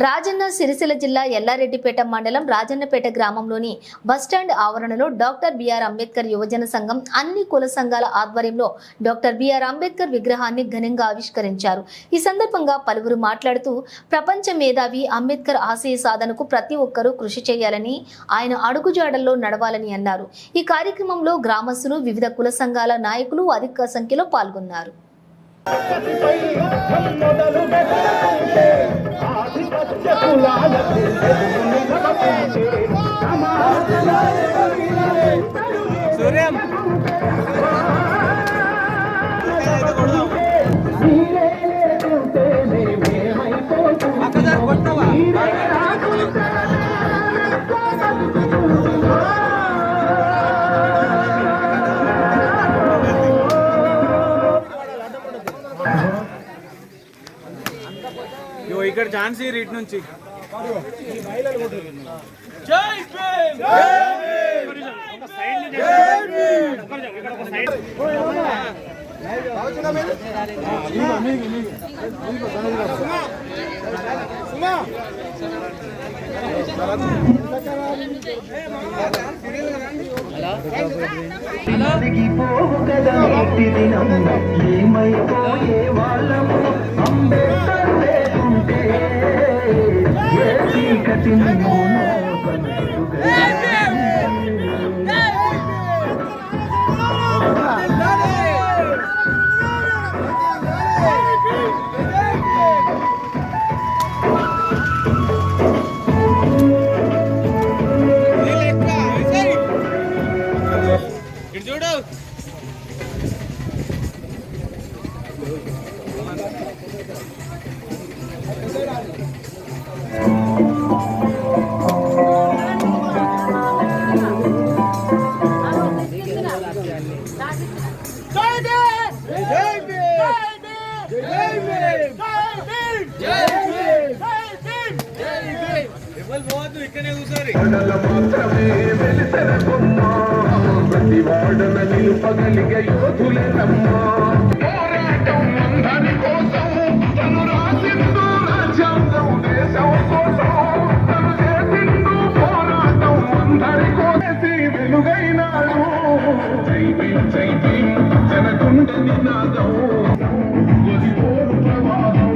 రాజన్న సిరిసిల్ల జిల్లా ఎల్లారెడ్డిపేట మండలం రాజన్నపేట గ్రామంలోని బస్టాండ్ ఆవరణలో డాక్టర్ బిఆర్ అంబేద్కర్ యువజన సంఘం అన్ని కుల సంఘాల ఆధ్వర్యంలో డాక్టర్ బిఆర్ అంబేద్కర్ విగ్రహాన్ని ఘనంగా ఆవిష్కరించారు. ఈ సందర్భంగా పలువురు మాట్లాడుతూ ప్రపంచ మేధావి అంబేద్కర్ ఆశయ సాధనకు ప్రతి ఒక్కరూ కృషి చేయాలని, ఆయన అడుగుజాడల్లో నడవాలని అన్నారు. ఈ కార్యక్రమంలో గ్రామస్తులు, వివిధ కుల సంఘాల నాయకులు అధిక సంఖ్యలో పాల్గొన్నారు. ఇక్కడ ఝాన్సీ రీట్ నుంచి నిలుపగలిగే యోధులే నమ్మా పోరాటం అందరి కోసం తను రాసిండు రాజ్యాంగం దేశం కోసం తను చేసిండు పోరాటం అందరి కోసి వెలుగైనాడు జై భీమ్ జై భీమ్ జనకుండ నినాదం ఒదిపోరు ప్రవాహం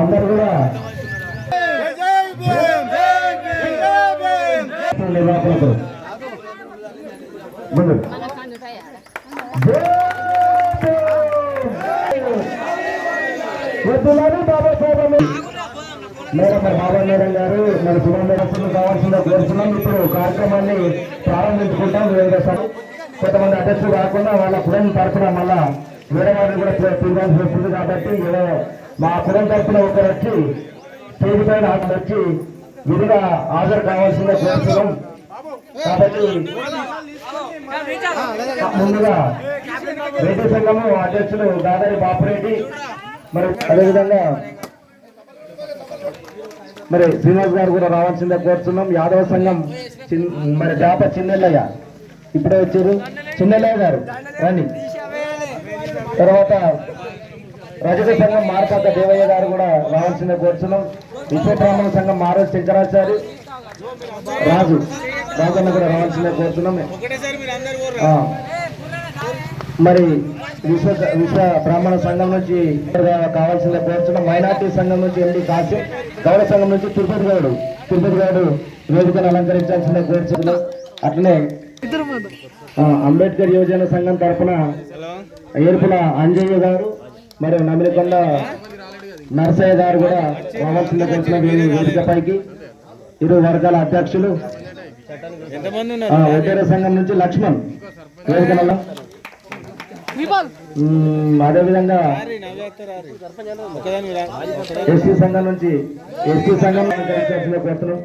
అందరూ కూడా నిర్వాహకులకు ముందు బాబాసాహెబ్ మేడం బాబా మేడం గారు మన సుమారు కావాల్సిందో కోరుతున్నాం. ఇప్పుడు కార్యక్రమాన్ని ప్రారంభించుకుంటాం. కొంతమంది అధ్యక్షులు కాకుండా వాళ్ళ కులం తరఫున మళ్ళా వేరే వారిని కూడా తీర్మానం వస్తుంది. కాబట్టి మా కులం తరఫున ఒకరు వచ్చి స్టేజ్ పైన వచ్చి విధిగా హాజరు కావాల్సిందే కోరుతున్నాం. కాబట్టి ముందుగా రెడ్డి సంఘము అధ్యక్షులు దాదారి బాపురెడ్డి, మరి అదేవిధంగా మరి శ్రీనివాస్ గారు కూడా రావాల్సిందే కోరుతున్నాం. యాదవ సంఘం మరి జాప చిన్నెల్లయ్య ఇప్పుడే వచ్చారు. చిన్నెల్లయ్య గారు రండి. తర్వాత రజక సంఘం మార్పాక దేవయ్య గారు కూడా రావాల్సిందే కోరుతున్నాం. విశ్వబ్రాహ్మణ సంఘం మారోజు శంకరాచారి రాజన్న కూడా రావాల్సిందే కోరుతున్నాం. మరి విశ్వ బ్రాహ్మణ సంఘం నుంచి కావాల్సిందే కోరుతున్నాం. మైనార్టీ సంఘం నుంచి ఎండి కాశీ, గౌడ సంఘం నుంచి తిరుపతి గౌడు వేదికను అలంకరించాల్సిందే కోరుతున్నాం. అట్లనే అంబేద్కర్ యువజన సంఘం తరఫున ఏర్పుల అంజయ్య గారు మరియు నమిలికొండ నరసయ్య గారు కూడా రావాల్సిందే వచ్చిన వేదికపైకి. ఇరు వర్గాల అధ్యక్షులు ఒడ్డేర సంఘం నుంచి లక్ష్మణ్ వేదికలలో, అదేవిధంగా ఎస్టీ సంఘం నుంచి ఎస్టీ సంఘం కోరుతున్నాం.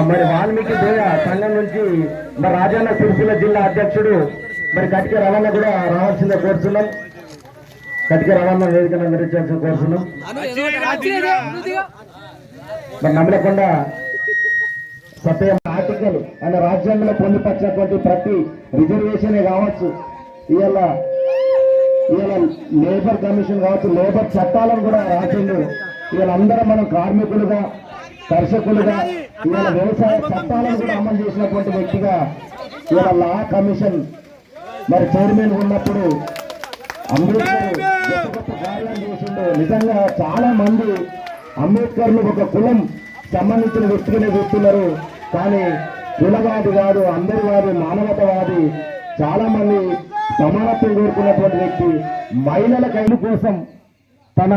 మరి వాల్మీకి దేవ సంఘం నుంచి మరి రాజన్న సిరిసిల్ల జిల్లా అధ్యక్షుడు మరి కటిక రవాణా కూడా రావాల్సిందే కోరుతున్నాం. కటిక రవాణా వేదికను అందరించాల్సింది కోరుతున్నాం. మరి నమ్మలకొండ సత్య ఆర్టికల్ అనే రాజ్యాంగంలో పొందుపరిచినటువంటి ప్రతి రిజర్వేషనే కావచ్చు, ఇవాళ లేబర్ కమిషన్ కావచ్చు, లేబర్ చట్టాలను కూడా రాసిండు. ఇవాళ అందరం మనం కార్మికులుగా, కర్షకులుగా, ఇవాళ వ్యవసాయ చట్టాలను కూడా అమలు చేసినటువంటి వ్యక్తిగా ఇవాళ లా కమిషన్ మరి చైర్మన్ ఉన్నప్పుడు అంబేద్కర్ గొప్ప గొప్ప కార్యాలు చేసిండు. నిజంగా చాలా మంది అంబేద్కర్లు ఒక కులం సంబంధించిన వ్యక్తిగానే చూస్తున్నారు, కానీ కులవాది కాదు, అందరి వాది, మానవతవాది. చాలా మంది సమానత్వం కోరుకున్నటువంటి వ్యక్తి. మహిళల కైలు కోసం తన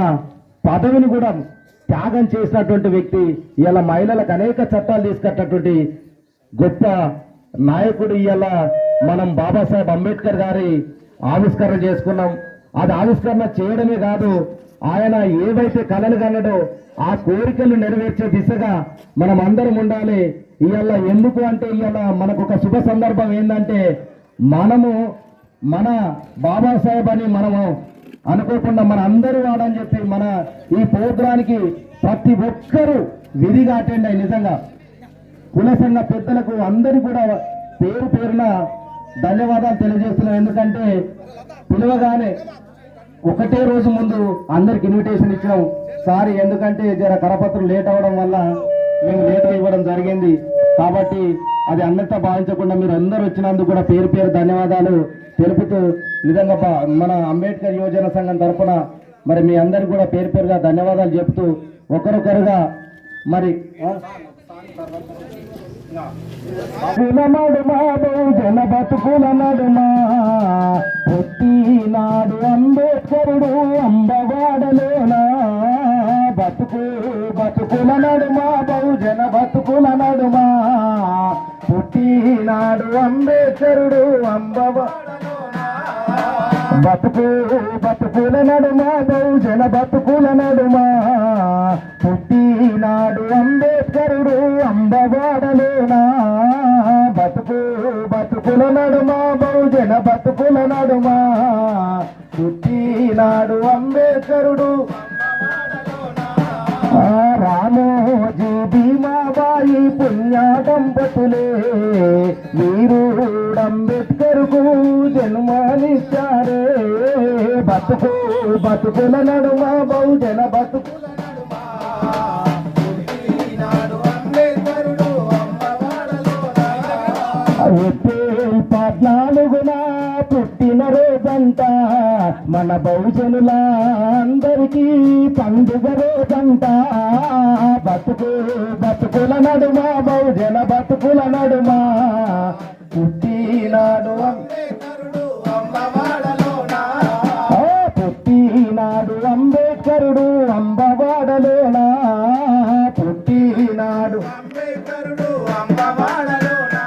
పదవిని కూడా త్యాగం చేసినటువంటి వ్యక్తి. ఇలా మహిళలకు అనేక చట్టాలు తీసుకొచ్చినటువంటి గొప్ప నాయకుడు. ఇలా మనం బాబాసాహెబ్ అంబేద్కర్ గారి ఆవిష్కరణ చేసుకున్నాం. అది ఆవిష్కరణ చేయడమే కాదు, ఆయన ఏవైతే కలలు కన్నాడో ఆ కోరికలు నెరవేర్చే దిశగా మనం అందరం ఉండాలి. ఇవాళ ఎందుకు అంటే ఇవాళ మనకు ఒక శుభ సందర్భం ఏంటంటే, మనము మన బాబాసాహెబ్ అని మనము అనుకోకుండా మన అందరూ వాడని చెప్పి మన ఈ ప్రోగ్రానికి ప్రతి ఒక్కరూ విధిగా అటెండ్ అయ్యి నిజంగా కుల సంఘ పెద్దలకు అందరూ కూడా పేరు పేరున ధన్యవాదాలు తెలియజేస్తున్నాం. ఎందుకంటే పిలవగానే ఒకటే రోజు ముందు అందరికి ఇన్విటేషన్ ఇచ్చాం. సారీ, ఎందుకంటే జర కరపత్రం లేట్ అవ్వడం వల్ల మేము లేట్గా ఇవ్వడం జరిగింది. కాబట్టి అది అన్నిటితో భావించకుండా మీరు అందరూ వచ్చినందుకు కూడా పేరు పేరు ధన్యవాదాలు తెలుపుతూ, నిజంగా మన అంబేద్కర్ యువజన సంఘం తరఫున మరి మీ అందరికి కూడా పేరు పేరుగా ధన్యవాదాలు చెప్తూ ఒకరొకరుగా మరి నడుమా బహుజన బతుకుల నడుమా పుట్టినాడు అంబేద్కరుడు అంబవాడలోనా బతుకుల నడుమా బహుజన బతుకుల నడుమా పుట్టినాడు అంబేద్కరుడు అంబవాడలోనా బతుకుల నడుమా బహుజన బతుకుల నడుమా పుట్టినాడు అంబేద్కరుడు అంబవాడలోనా బతుకుల నడుమా బహుజన బతుకుల నడుమా పుట్టినాడు అంబేద్కరుడు రామోజీ భీమాబాయి పుణ్య దంపతులే వీరుడంబేద్కర్కు జన్మనిచ్చారే బతుకుల నడుమ బహుజన బతుకుల నడుమా పుట్టినాడు అంబేద్కరుడు అంబవాడలోనా. ఏప్రిల్ 14న పుట్టిన రోజంట మన బహుజనుల అందరికీ పండుగ రోజంట బతుకుల నడుమా బహుజన బతుకుల నడుమా పుట్టినాడు అంబేద్కరుడు అంబవాడలోనా పుట్టినాడు అంబేద్కరుడు అంబవాడలోనా పుట్టినాడు అంబేద్కరుడు అంబవాడలోనా.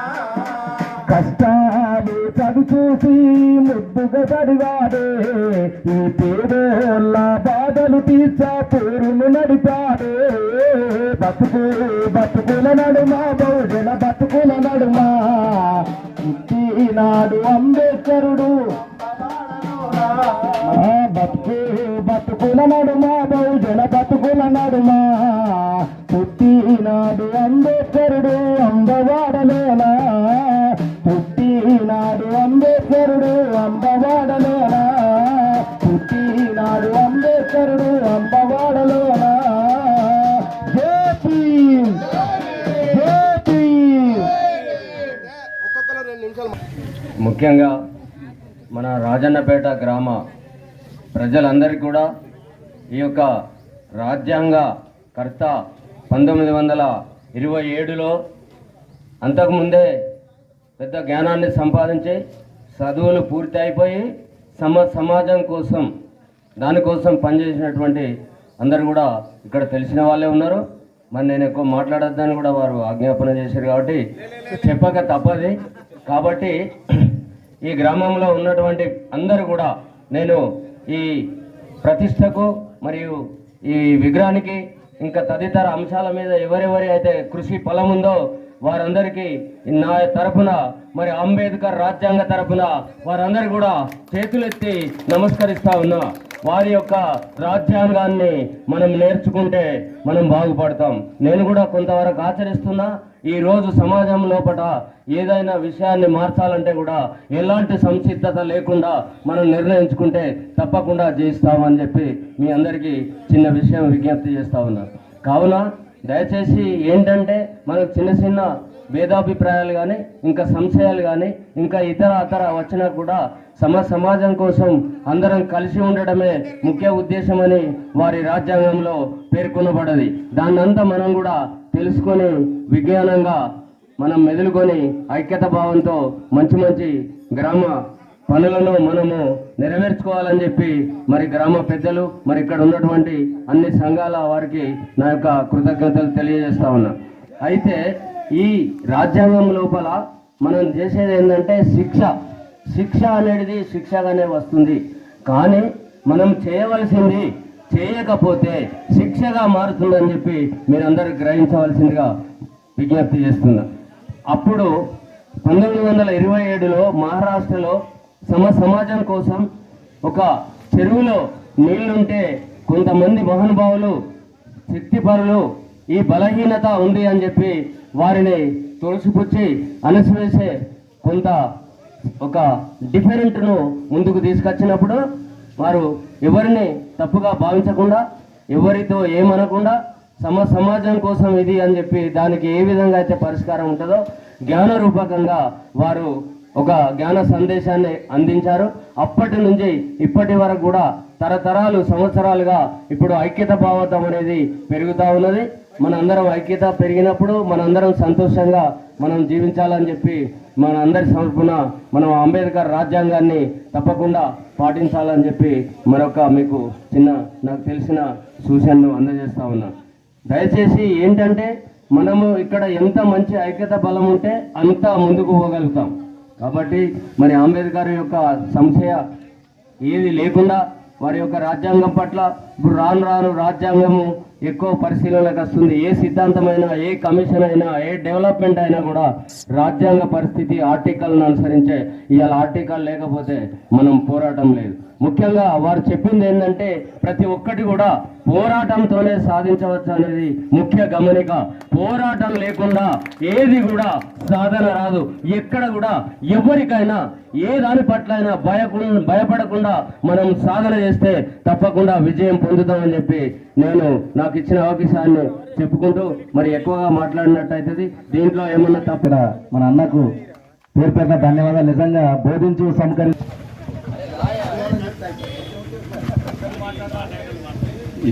కష్టాలు చదుచూసి ముద్దుగా చదివాడే ఈ పేదోళ్ళ బాధలు తీర్చా పేరును నడిపాడే బతుకుల నడుమా బహుజన బతుకుల నడుమా పుట్టినాడు అంబేద్కరుడు బతుకుల నడుమా బహుజన బతుకుల నడుమా పుట్టినాడు అంబేద్కరుడు అంబవాడలోనా పుట్టినాడు అంబేద్కరుడు అంబవాడలోనా పుట్టినాడు అంబేద్కరుడు అంబవాడలోనా. ముఖ్యంగా మన రాజన్నపేట గ్రామ ప్రజలందరికీ కూడా ఈ యొక్క రాజ్యాంగ కర్త 1927లో అంతకుముందే పెద్ద జ్ఞానాన్ని సంపాదించి చదువులు పూర్తి అయిపోయి సమాజం కోసం దానికోసం పనిచేసినటువంటి అందరు కూడా ఇక్కడ తెలిసిన వాళ్ళే ఉన్నారు. మరి నేను ఎక్కువ మాట్లాడొద్దని కూడా వారు ఆజ్ఞాపన చేశారు కాబట్టి చెప్పక తప్పది. కాబట్టి ఈ గ్రామంలో ఉన్నటువంటి అందరూ కూడా నేను ఈ ప్రతిష్టకు మరియు ఈ విగ్రహానికి ఇంకా తదితర అంశాల మీద ఎవరెవరి అయితే కృషి ఫలం ఉందో వారందరికీ నా తరపున మరి అంబేద్కర్ రాజ్యాంగ తరపున వారందరూ కూడా చేతులెత్తి నమస్కరిస్తా ఉన్నా. వారి యొక్క రాజ్యాంగాన్ని మనం నేర్చుకుంటే మనం బాగుపడతాం. నేను కూడా కొంతవరకు ఆచరిస్తున్నా. ఈ రోజు సమాజం లోపల ఏదైనా విషయాన్ని మార్చాలంటే కూడా ఎలాంటి సంసిద్ధత లేకుండా మనం నిర్ణయించుకుంటే తప్పకుండా చేస్తామని చెప్పి మీ అందరికీ చిన్న విషయం విజ్ఞప్తి చేస్తా ఉన్నా. కావున దయచేసి ఏంటంటే మనకు చిన్న చిన్న భేదాభిప్రాయాలు కానీ ఇంకా సంశయాలు కానీ ఇంకా ఇతర వచ్చినా కూడా సమాజం కోసం అందరం కలిసి ఉండడమే ముఖ్య ఉద్దేశమని వారి రాజ్యాంగంలో పేర్కొనబడ్డది. దాన్నంతా మనం కూడా తెలుసుకొని విజ్ఞానంగా మనం మెదులుకొని ఐక్యత భావంతో మంచి మంచి గ్రామ పనులను మనము నెరవేర్చుకోవాలని చెప్పి మరి గ్రామ పెద్దలు మరి ఇక్కడ ఉన్నటువంటి అన్ని సంఘాల వారికి నా యొక్క కృతజ్ఞతలు తెలియజేస్తా ఉన్నా. అయితే ఈ రాజ్యాంగం లోపల మనం చేసేది ఏంటంటే శిక్ష అనేది శిక్షగానే వస్తుంది. కానీ మనం చేయవలసింది చేయకపోతే శిక్షగా మారుతుందని చెప్పి మీరందరూ గ్రహించవలసిందిగా విజ్ఞప్తి చేస్తున్నా. అప్పుడు 1927లో మహారాష్ట్రలో సమాజం కోసం ఒక చెరువులో నీళ్లుంటే కొంతమంది మహానుభావులు శక్తిపరులు ఈ బలహీనత ఉంది అని చెప్పి వారిని తోసిపుచ్చి అణచివేసే కొంత ఒక డిఫరెంట్ను ముందుకు తీసుకొచ్చినప్పుడు వారు ఎవరిని తప్పుగా భావించకుండా ఎవరితో ఏమనకుండా సమాజం కోసం ఇది అని చెప్పి దానికి ఏ విధంగా అయితే పరిష్కారం ఉంటుందో జ్ఞాన రూపకంగా వారు ఒక జ్ఞాన సందేశాన్ని అందించారు. అప్పటి నుంచి ఇప్పటి వరకు కూడా తరతరాలు సంవత్సరాలుగా ఇప్పుడు ఐక్యత భావతం అనేది పెరుగుతూ ఉన్నది. మనందరం ఐక్యత పెరిగినప్పుడు మనందరం సంతోషంగా మనం జీవించాలని చెప్పి మన అందరి తరపున మనం అంబేద్కర్ రాజ్యాంగాన్ని తప్పకుండా పాటించాలని చెప్పి మరొక మీకు చిన్న నాకు తెలిసిన సూచనలు అందజేస్తా ఉన్నా. దయచేసి ఏంటంటే మనము ఇక్కడ ఎంత మంచి ఐక్యత బలం ఉంటే అంత ముందుకు పోగలుగుతాం. కాబట్టి మరి అంబేద్కర్ యొక్క సంశయ ఏది లేకుండా వారి యొక్క రాజ్యాంగం పట్ల ఇప్పుడు రాను రాజ్యాంగము ఎక్కువ పరిశీలనకు వస్తుంది. ఏ సిద్ధాంతమైనా, ఏ కమిషన్ అయినా, ఏ డెవలప్మెంట్ అయినా కూడా రాజ్యాంగ పరిస్థితి ఆర్టికల్ను అనుసరించే. ఇవాళ ఆర్టికల్ లేకపోతే మనం పోరాటం లేదు. ముఖ్యంగా వారు చెప్పింది ఏంటంటే ప్రతి ఒక్కటి కూడా పోరాటంతోనే సాధించవచ్చు అనేది ముఖ్య గమనిక. పోరాటం లేకుండా ఏది కూడా సాధన రాదు. ఎక్కడ కూడా ఎవరికైనా ఏ దాని పట్ల అయినా భయపడకుండా మనం సాధన చేస్తే తప్పకుండా విజయం పొందుతామని చెప్పి నేను నాకు ఇచ్చిన అవకాశాన్ని చెప్పుకుంటూ మరి ఎక్కువగా మాట్లాడినట్టయితుంది. దీంట్లో ఏమన్నా తప్ప మన అన్నకు పేరు పేరున ధన్యవాదాలు. నిజంగా బోధించు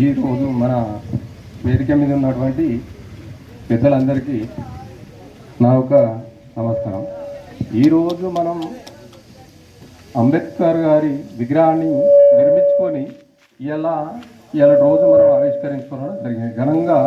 ఈరోజు మన వేదిక మీద ఉన్నటువంటి పెద్దలందరికీ నా యొక్క నమస్కారం. ఈరోజు మనం అంబేద్కర్ గారి విగ్రహాన్ని నిర్మించుకొని ఇలా రోజు మనం ఆవిష్కరించుకోవడం జరిగింది. ఘనంగా